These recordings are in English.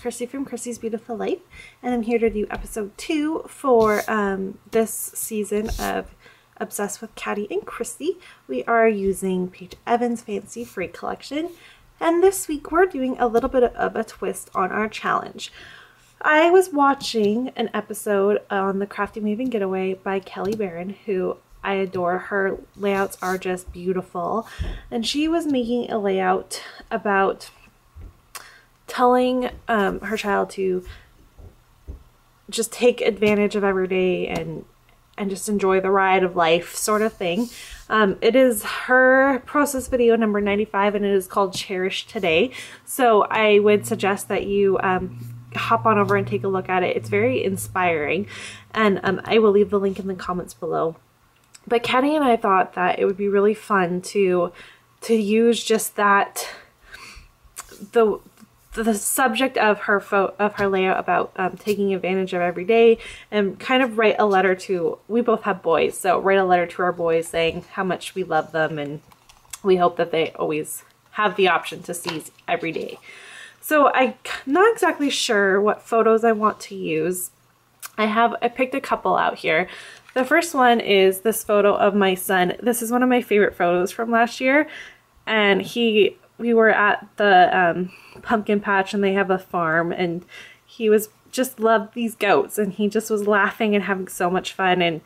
Christy from Christy's Beautiful Life, and I'm here to do episode 2 for this season of Obsessed with Caddy and Christy. We are using Paige Evans' Fancy Free collection, and this week we're doing a little bit of a twist on our challenge. I was watching an episode on the Crafty Maven Getaway by Kelly Barron, who I adore. Her layouts are just beautiful, and she was making a layout about telling her child to just take advantage of every day and just enjoy the ride of life, sort of thing. It is her process video number 95, and it is called Cherish Today. So I would suggest that you hop on over and take a look at it. It's very inspiring, and I will leave the link in the comments below. But Caddy and I thought that it would be really fun to use just that, the subject of her layout about taking advantage of every day, and kind of write a letter to, we both have boys, so write a letter to our boys saying how much we love them and we hope that they always have the option to seize every day. So I'm not exactly sure what photos I want to use. I picked a couple out here. The first one is this photo of my son. This is one of my favorite photos from last year, and we were at the pumpkin patch, and they have a farm, and he just loved these goats, and he just was laughing and having so much fun, and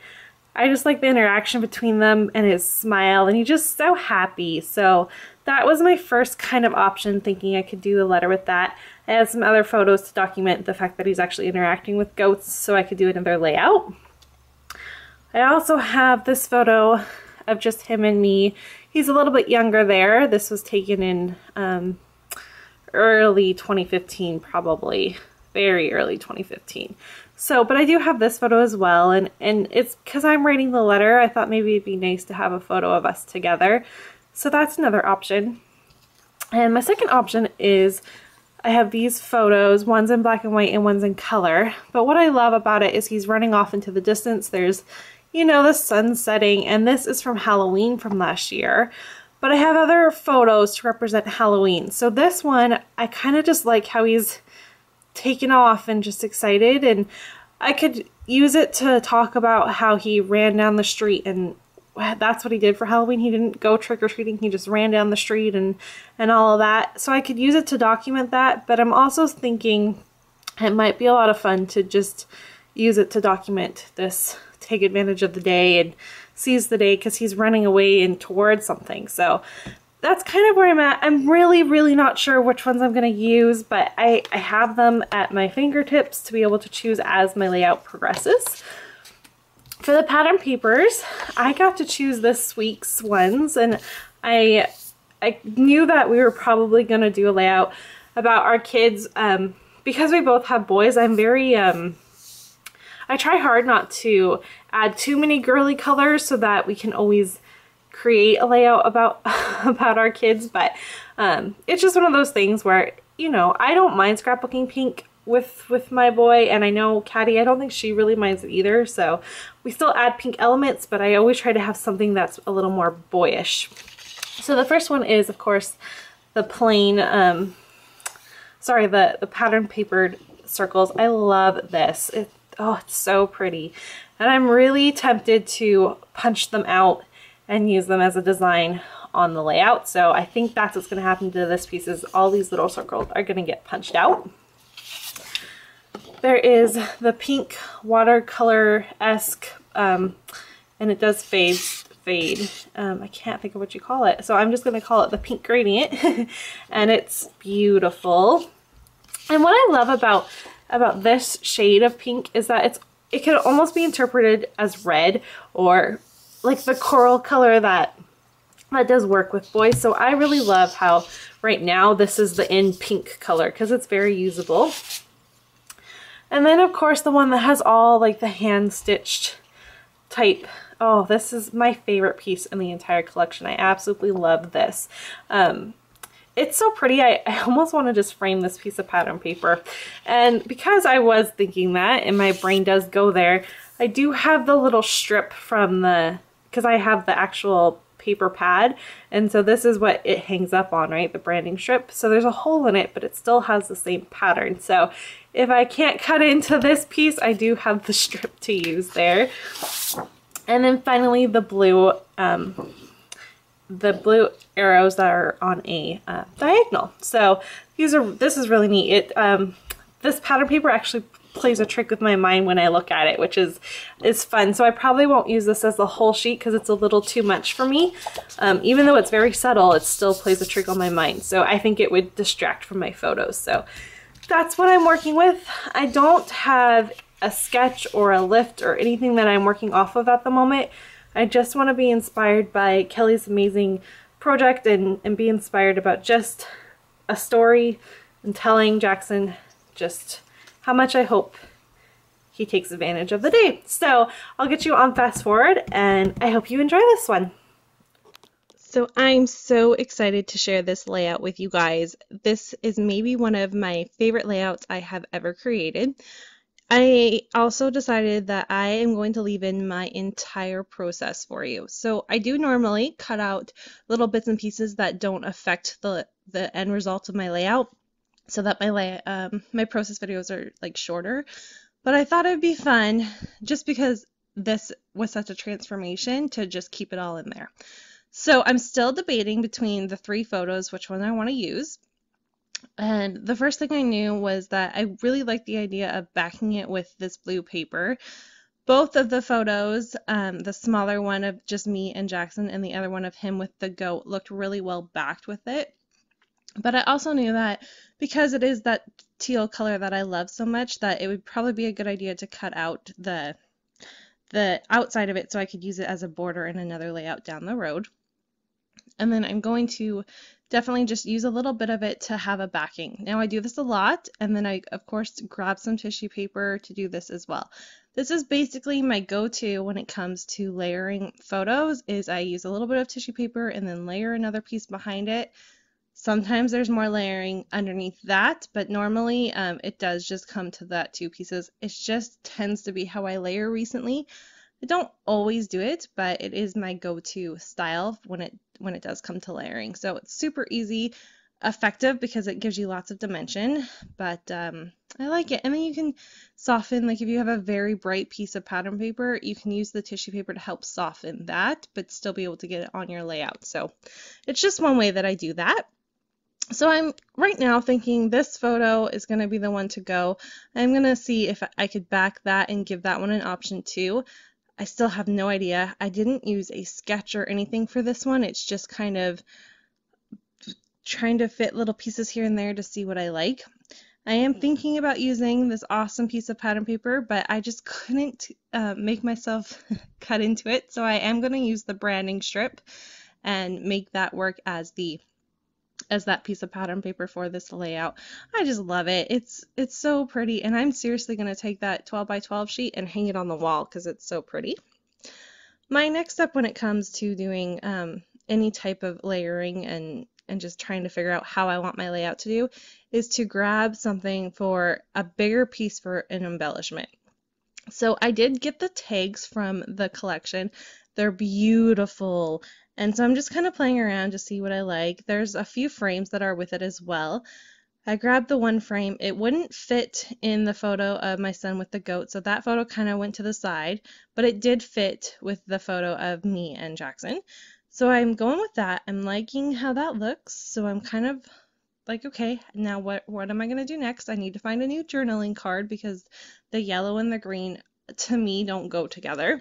I just like the interaction between them and his smile, and he's just so happy. So that was my first kind of option, thinking I could do the letter with that. I had some other photos to document the fact that he's actually interacting with goats, so I could do another layout. I also have this photo of just him and me. He's a little bit younger there. This was taken in early 2015, probably very early 2015. So, but I do have this photo as well, and it's because I'm writing the letter, I thought maybe it'd be nice to have a photo of us together. So that's another option. And my second option is I have these photos. One's in black and white and one's in color. But what I love about it is he's running off into the distance. There's, you know, the sun setting, and this is from Halloween from last year. But I have other photos to represent Halloween. So this one, I kind of just like how he's taken off and just excited, and I could use it to talk about how he ran down the street, and that's what he did for Halloween. He didn't go trick-or-treating, he just ran down the street and all of that. So I could use it to document that, but I'm also thinking it might be a lot of fun to just use it to document this, take advantage of the day and seize the day, because he's running away and towards something. So that's kind of where I'm at. I'm really not sure which ones I'm going to use, but I have them at my fingertips to be able to choose as my layout progresses. For the pattern papers, I got to choose this week's ones, and I knew that we were probably going to do a layout about our kids. Because we both have boys, I'm very, I try hard not to add too many girly colors so that we can always create a layout about our kids, but it's just one of those things where, you know, I don't mind scrapbooking pink with my boy, and I know Caddy, I don't think she really minds it either, so we still add pink elements, but I always try to have something that's a little more boyish. So the first one is, of course, the plain, the pattern papered circles. I love this. Oh, it's so pretty, and I'm really tempted to punch them out and use them as a design on the layout. So I think that's what's going to happen to this piece, is all these little circles are going to get punched out. There is the pink watercolor-esque, and it does fade. I can't think of what you call it, so I'm just going to call it the pink gradient, and it's beautiful. And what I love about this shade of pink is that it could almost be interpreted as red, or like the coral color that does work with boys. So I really love how right now this is the in pink color, because it's very usable. And then of course the one that has all like the hand stitched type. Oh, this is my favorite piece in the entire collection. I absolutely love this. It's so pretty. I almost want to just frame this piece of pattern paper. And because I was thinking that, and my brain does go there, I do have the little strip from because I have the actual paper pad, and so this is what it hangs up on, right? The branding strip. So there's a hole in it, but it still has the same pattern. So if I can't cut into this piece, I do have the strip to use there. And then finally the blue arrows that are on a diagonal. So this is really neat. This pattern paper actually plays a trick with my mind when I look at it, which is fun. So I probably won't use this as the whole sheet because it's a little too much for me. Even though it's very subtle, it still plays a trick on my mind. So I think it would distract from my photos. So that's what I'm working with. I don't have a sketch or a lift or anything that I'm working off of at the moment. I just want to be inspired by Kelly's amazing project and be inspired about just a story and telling Jackson just how much I hope he takes advantage of the day. So I'll get you on fast forward, and I hope you enjoy this one. So I'm so excited to share this layout with you guys. This is maybe one of my favorite layouts I have ever created. I also decided that I am going to leave in my entire process for you. So I do normally cut out little bits and pieces that don't affect the end result of my layout, so that my process videos are like shorter. But I thought it'd be fun, just because this was such a transformation, to just keep it all in there. So I'm still debating between the 3 photos, which one I want to use. And the first thing I knew was that I really liked the idea of backing it with this blue paper. Both of the photos, the smaller one of just me and Jackson and the other one of him with the goat, looked really well backed with it. But I also knew that because it is that teal color that I love so much, that it would probably be a good idea to cut out the outside of it so I could use it as a border in another layout down the road. And then I'm going to definitely just use a little bit of it to have a backing. Now I do this a lot, and then I of course grab some tissue paper to do this as well. This is basically my go-to when it comes to layering photos, is I use a little bit of tissue paper and then layer another piece behind it. Sometimes there's more layering underneath that, but normally it does just come to that 2 pieces. It just tends to be how I layer recently. I don't always do it, but it is my go-to style when it does come to layering. So it's super easy, effective, because it gives you lots of dimension, but I like it. And then you can soften, like if you have a very bright piece of pattern paper, you can use the tissue paper to help soften that, but still be able to get it on your layout. So it's just one way that I do that. So I'm right now thinking this photo is going to be the one to go. I'm going to see if I could back that and give that one an option too. I still have no idea. I didn't use a sketch or anything for this one. It's just kind of trying to fit little pieces here and there to see what I like. I am thinking about using this awesome piece of pattern paper, but I just couldn't make myself cut into it. So I am going to use the branding strip and make that work as that piece of pattern paper for this layout. I just love it. It's so pretty, and I'm seriously going to take that 12 by 12 sheet and hang it on the wall because it's so pretty. My next step when it comes to doing any type of layering and just trying to figure out how I want my layout to do is to grab something for a bigger piece for an embellishment. So I did get the tags from the collection. They're beautiful. And so I'm just kind of playing around to see what I like. There's a few frames that are with it as well. I grabbed the one frame. It wouldn't fit in the photo of my son with the goat, so that photo kind of went to the side, but it did fit with the photo of me and Jackson. So I'm going with that. I'm liking how that looks. So I'm kind of like, okay, now what am I going to do next? I need to find a new journaling card because the yellow and the green to me don't go together,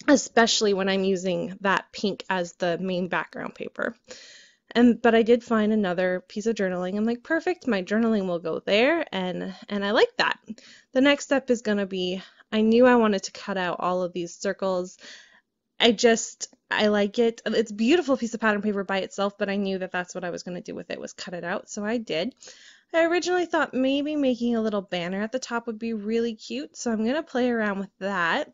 especially when I'm using that pink as the main background paper. But I did find another piece of journaling. I'm like, perfect, my journaling will go there, and I like that. The next step is going to be, I knew I wanted to cut out all of these circles. I like it. It's a beautiful piece of pattern paper by itself, but I knew that that's what I was going to do with it, was cut it out, so I did. I originally thought maybe making a little banner at the top would be really cute, so I'm going to play around with that.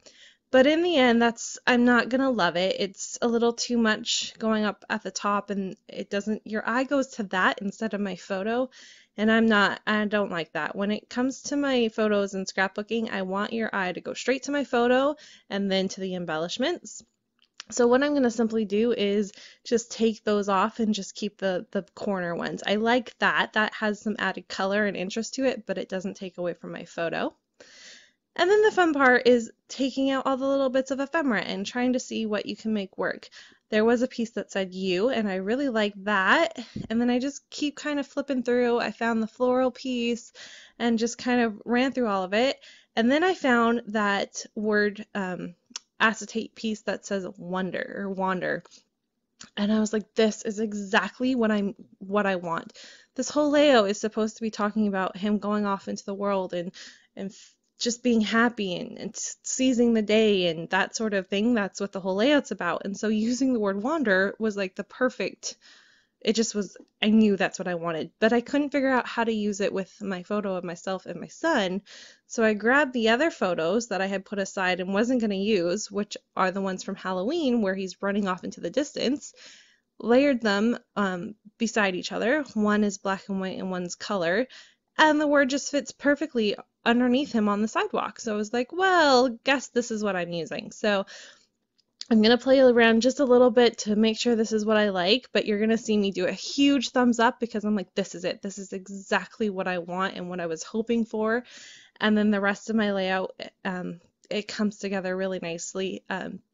But in the end, I'm not going to love it. It's a little too much going up at the top, and your eye goes to that instead of my photo, and I don't like that. When it comes to my photos and scrapbooking, I want your eye to go straight to my photo and then to the embellishments. So what I'm going to simply do is just take those off and just keep the corner ones. I like that. That has some added color and interest to it, but it doesn't take away from my photo. And then the fun part is taking out all the little bits of ephemera and trying to see what you can make work. There was a piece that said you, and I really liked that. And then I just keep kind of flipping through. I found the floral piece and just kind of ran through all of it. And then I found that word acetate piece that says wonder or wander. And I was like, this is exactly what I want. This whole layout is supposed to be talking about him going off into the world and just being happy and seizing the day and that sort of thing. That's what the whole layout's about. And so using the word wander was like the perfect, it just was, I knew that's what I wanted, but I couldn't figure out how to use it with my photo of myself and my son. So I grabbed the other photos that I had put aside and wasn't going to use, which are the ones from Halloween where he's running off into the distance, layered them beside each other. One is black and white and one's color, and the word just fits perfectly underneath him on the sidewalk. So I was like, well, guess this is what I'm using. So I'm going to play around just a little bit to make sure this is what I like, but you're going to see me do a huge thumbs up because I'm like, this is it. This is exactly what I want and what I was hoping for. And then the rest of my layout, it comes together really nicely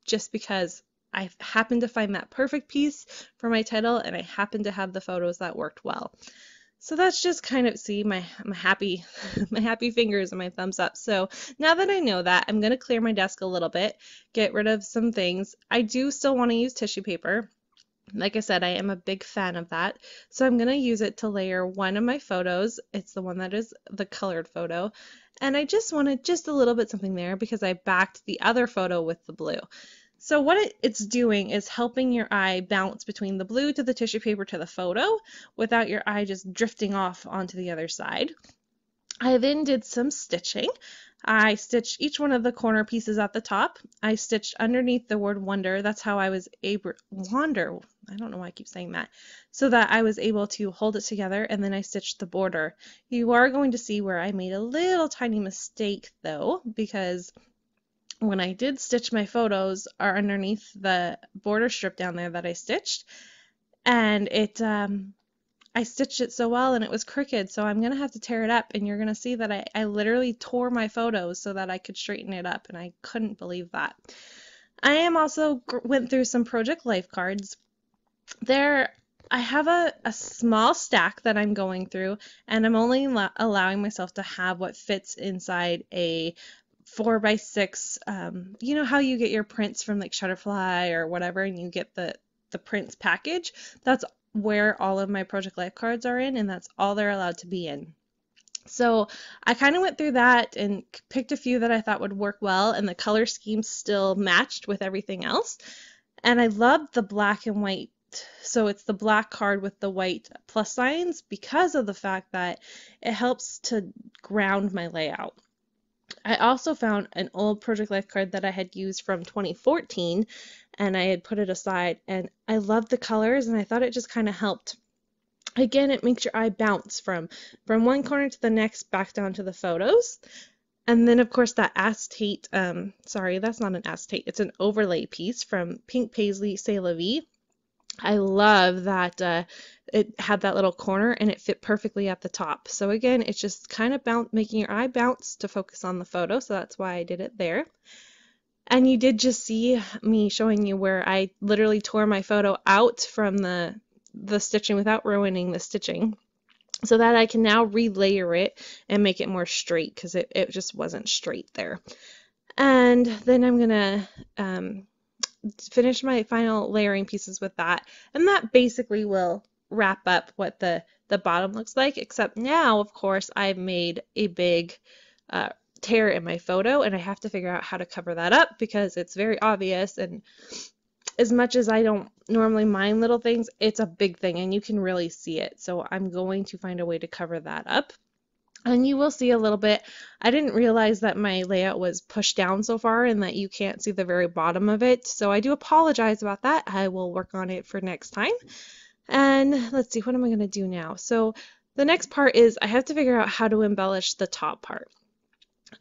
just because I happened to find that perfect piece for my title and I happened to have the photos that worked well. So that's just kind of, see, my happy my happy fingers and my thumbs up. So now that I know that, I'm going to clear my desk a little bit, get rid of some things. I do still want to use tissue paper. Like I said, I am a big fan of that. So I'm going to use it to layer one of my photos. It's the one that is the colored photo. And I just wanted just a little bit something there because I backed the other photo with the blue. So what it's doing is helping your eye bounce between the blue to the tissue paper to the photo without your eye just drifting off onto the other side. I then did some stitching. I stitched each one of the corner pieces at the top. I stitched underneath the word wonder. That's how I was able, wander, I don't know why I keep saying that, so that I was able to hold it together, and then I stitched the border. You are going to see where I made a little tiny mistake though, because when I did stitch my photos are underneath the border strip down there that I stitched, and I stitched it so well and it was crooked, so I'm gonna have to tear it up, and you're gonna see that I literally tore my photos so that I could straighten it up, and I couldn't believe that. I am also went through some Project Life cards. I have a small stack that I'm going through, and I'm only allowing myself to have what fits inside a 4x6, you know how you get your prints from like Shutterfly or whatever, and you get the prints package? That's where all of my Project Life cards are in, and that's all they're allowed to be in. So I kind of went through that and picked a few that I thought would work well, and the color scheme still matched with everything else. And I loved the black and white. So it's the black card with the white plus signs because of the fact that it helps to ground my layout. I also found an old Project Life card that I had used from 2014, and I had put it aside, and I loved the colors, and I thought it just kind of helped. Again, it makes your eye bounce from one corner to the next back down to the photos. And then of course that acetate, sorry, that's not an acetate, it's an overlay piece from Pink Paisley C'est La Vie. I love that it had that little corner and it fit perfectly at the top. So again, it's just kind of making your eye bounce to focus on the photo, so that's why I did it there. And you did just see me showing you where I literally tore my photo out from the stitching without ruining the stitching, so that I can now relayer it and make it more straight because it just wasn't straight there. And then I'm gonna finish my final layering pieces with that, and that basically will wrap up what the bottom looks like, except now of course I've made a big tear in my photo, and I have to figure out how to cover that up because it's very obvious, and as much as I don't normally mind little things, it's a big thing and you can really see it. So I'm going to find a way to cover that up. And you will see a little bit. I didn't realize that my layout was pushed down so far and that you can't see the very bottom of it. So I do apologize about that. I will work on it for next time. And let's see, what am I going to do now? So the next part is I have to figure out how to embellish the top part.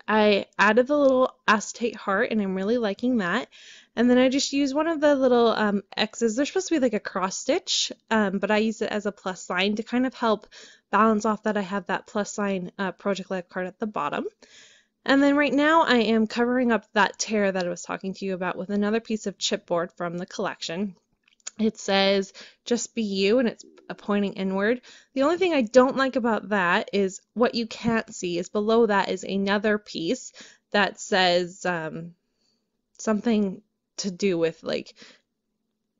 I added the little acetate heart, and I'm really liking that. And then I just used one of the little X's. They're supposed to be like a cross stitch, but I use it as a plus sign to kind of help balance off that I have that plus sign Project Life card at the bottom. And then right now I am covering up that tear that I was talking to you about with another piece of chipboard from the collection. It says just be you, and it's pointing inward. The only thing I don't like about that is what you can't see is below that is another piece that says something to do with like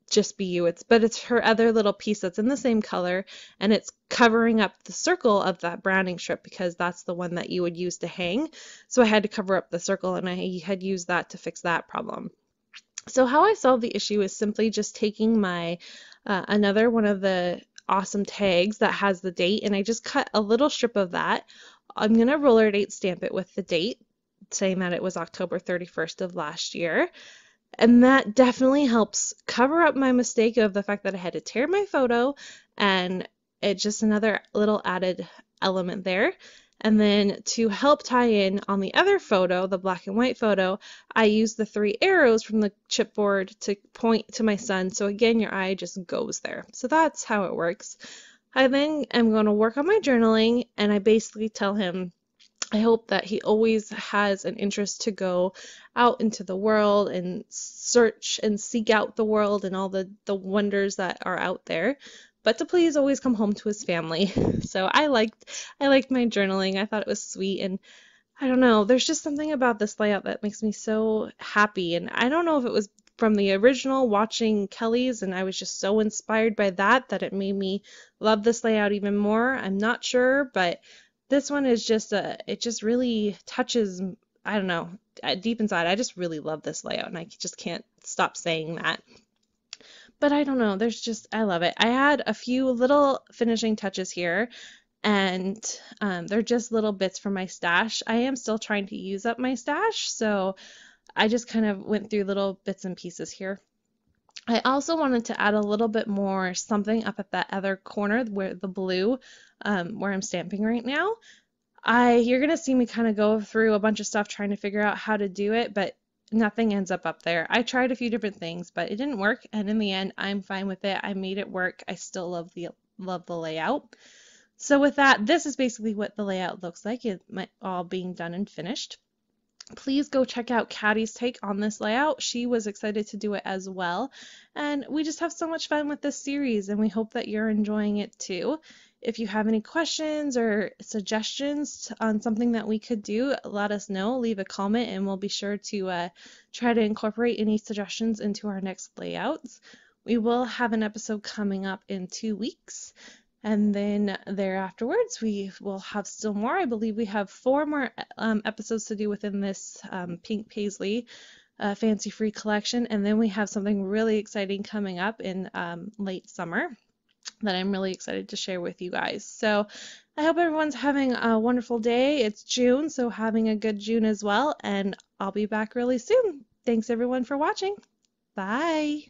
just be you. But it's her other little piece that's in the same color, and it's covering up the circle of that browning strip because that's the one that you would use to hang. So I had to cover up the circle, and I had used that to fix that problem. So how I solved the issue is simply just taking my another one of the awesome tags that has the date, and I just cut a little strip of that. I'm gonna roller date stamp it with the date, saying that it was October 31st of last year. And that definitely helps cover up my mistake of the fact that I had to tear my photo, and it's just another little added element there. And then to help tie in on the other photo, the black and white photo, I used the 3 arrows from the chipboard to point to my son. So again, your eye just goes there. So that's how it works. I then am going to work on my journaling, and I basically tell him I hope that he always has an interest to go out into the world and search and seek out the world and all the wonders that are out there, but to please always come home to his family. So I liked my journaling. I thought it was sweet, and I don't know, there's just something about this layout that makes me so happy, and I don't know if it was from the original watching Kelly's and I was just so inspired by that that it made me love this layout even more. I'm not sure, but this one is just it just really touches, I don't know, deep inside. I just really love this layout, and I just can't stop saying that. But I don't know, I love it. I had a few little finishing touches here, and they're just little bits from my stash. I am still trying to use up my stash, so I just kind of went through little bits and pieces here. I also wanted to add a little bit more something up at that other corner where the blue, where I'm stamping right now. You're gonna see me kind of go through a bunch of stuff trying to figure out how to do it, but nothing ends up there. I tried a few different things, but it didn't work, and in the end, I'm fine with it. I made it work. I still love the layout. So with that, this is basically what the layout looks like, it all being done and finished. Please go check out Caddy's take on this layout. She was excited to do it as well. And we just have so much fun with this series, and we hope that you're enjoying it too. If you have any questions or suggestions on something that we could do, let us know. Leave a comment, and we'll be sure to try to incorporate any suggestions into our next layouts. We will have an episode coming up in 2 weeks. And then afterwards, we will have still more. I believe we have 4 more episodes to do within this Pink Paisley Fancy Free collection. And then we have something really exciting coming up in late summer that I'm really excited to share with you guys. So I hope everyone's having a wonderful day. It's June, so having a good June as well. And I'll be back really soon. Thanks everyone for watching. Bye.